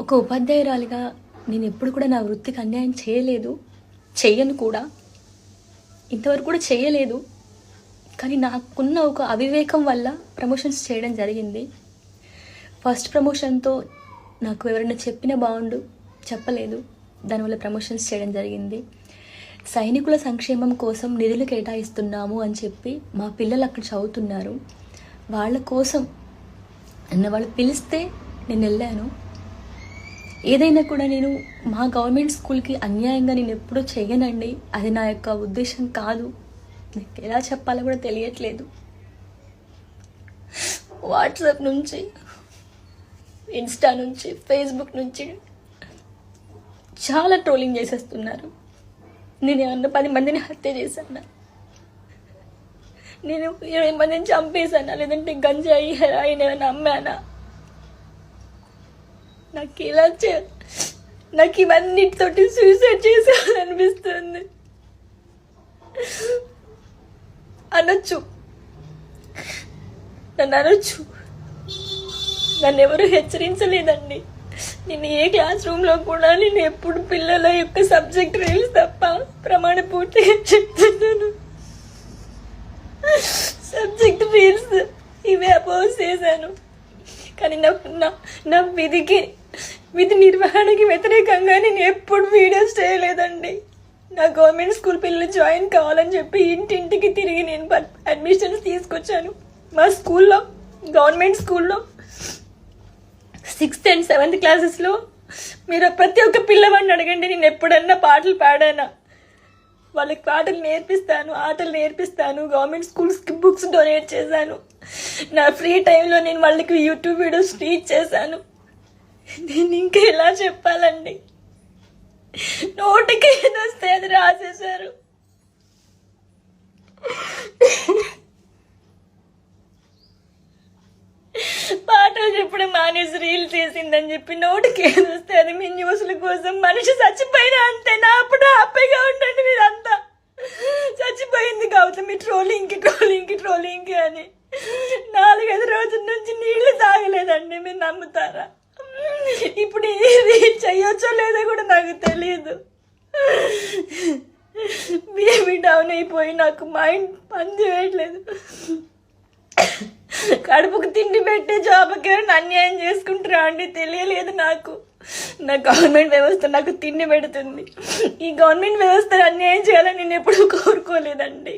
ఒక ఉపాధ్యాయురాలిగా నేను ఎప్పుడు కూడా నా వృత్తికి అన్యాయం చేయలేదు, చెయ్యను కూడా, ఇంతవరకు కూడా చేయలేదు. కానీ నాకున్న ఒక అవివేకం వల్ల ప్రమోషన్స్ చేయడం జరిగింది. ఫస్ట్ ప్రమోషన్తో నాకు ఎవరైనా చెప్పిన బాగుండు, చెప్పలేదు, దానివల్ల ప్రమోషన్స్ చేయడం జరిగింది. సైనికుల సంక్షేమం కోసం నిధులు కేటాయిస్తున్నాము అని చెప్పి మా పిల్లలు అక్కడ చదువుతున్నారు, వాళ్ళ కోసం వాళ్ళు పిలిస్తే నేను వెళ్ళాను. ఏదైనా కూడా నేను మా గవర్నమెంట్ స్కూల్కి అన్యాయంగా నేను ఎప్పుడూ చేయనండి, అది నా యొక్క ఉద్దేశం కాదు. నాకు ఎలా చెప్పాలో కూడా తెలియట్లేదు. వాట్సాప్ నుంచి, ఇన్స్టా నుంచి, ఫేస్బుక్ నుంచి చాలా ట్రోలింగ్ చేసేస్తున్నారు. నేను ఏమన్నా 10 మందిని హత్య చేశాను, నేను 20 మందిని చంపేశానా, లేదంటే గంజాయి హెరాయిన్ ఏమైనా అమ్మానా? నాకు ఇవన్నిటితోటి సూసైడ్ చేసుకోవాలనిపిస్తుంది. అనొచ్చు, నన్ను అనొచ్చు, నన్ను ఎవరు హెచ్చరించలేదండి. నేను ఏ క్లాస్ రూమ్లో కూడా నేను ఎప్పుడు పిల్లల యొక్క సబ్జెక్ట్ రీల్స్ తప్ప ప్రమాణ పూర్తిగా చెప్తున్నాను. సబ్జెక్ట్ రీల్స్ ఇవే అపోజ్ చేశాను. కానీ నా విధి నిర్వహణకి వ్యతిరేకంగా నేను ఎప్పుడు వీడియోస్ చేయలేదండి. నా గవర్నమెంట్ స్కూల్ పిల్లలు జాయిన్ కావాలని చెప్పి ఇంటింటికి తిరిగి నేను అడ్మిషన్స్ తీసుకొచ్చాను. మా స్కూల్లో, గవర్నమెంట్ స్కూల్లో 6th and 7th క్లాసెస్లో మీరు ప్రతి ఒక్క పిల్లవాడిని అడగండి, నేను ఎప్పుడన్నా పాటలు పాడానా? వాళ్ళకి పాటలు నేర్పిస్తాను, ఆటలు నేర్పిస్తాను, గవర్నమెంట్ స్కూల్స్కి బుక్స్ డొనేట్ చేశాను. నా ఫ్రీ టైంలో నేను వాళ్ళకి యూట్యూబ్ వీడియోస్ టీచ్ చేశాను. నేను ఇంకా ఎలా చెప్పాలండి? నోటికి ఏదొస్తే అది రాసేశారు. పాటలు చెప్పడం మానేసి రీల్ చేసిందని చెప్పి నోటికి ఏదొస్తే అది మీ న్యూస్ల కోసం. మనిషి చచ్చిపోయినా అంతే, నా అప్పుడు హ్యాపీగా ఉండండి. మీరంతా చచ్చిపోయింది కావచ్చు మీ ట్రోలింగ్కి అని 4-5 రోజుల నుంచి నీళ్లు తాగలేదండి. మీరు నమ్ముతారా? ఇప్పుడు రీల్ చెయ్యొచ్చో లేదో కూడా నాకు తెలియదు. బీపీ డౌన్ అయిపోయి నాకు మైండ్ పని చేయట్లేదు. కడుపుకు తిండి పెట్టే జాబ్కి అన్యాయం చేసుకుంటారా అండి? తెలియలేదు నాకు. నా గవర్నమెంట్ వ్యవస్థ నాకు తిండి పెడుతుంది. ఈ గవర్నమెంట్ వ్యవస్థను అన్యాయం చేయాలని నేను ఎప్పుడూ కోరుకోలేదండి.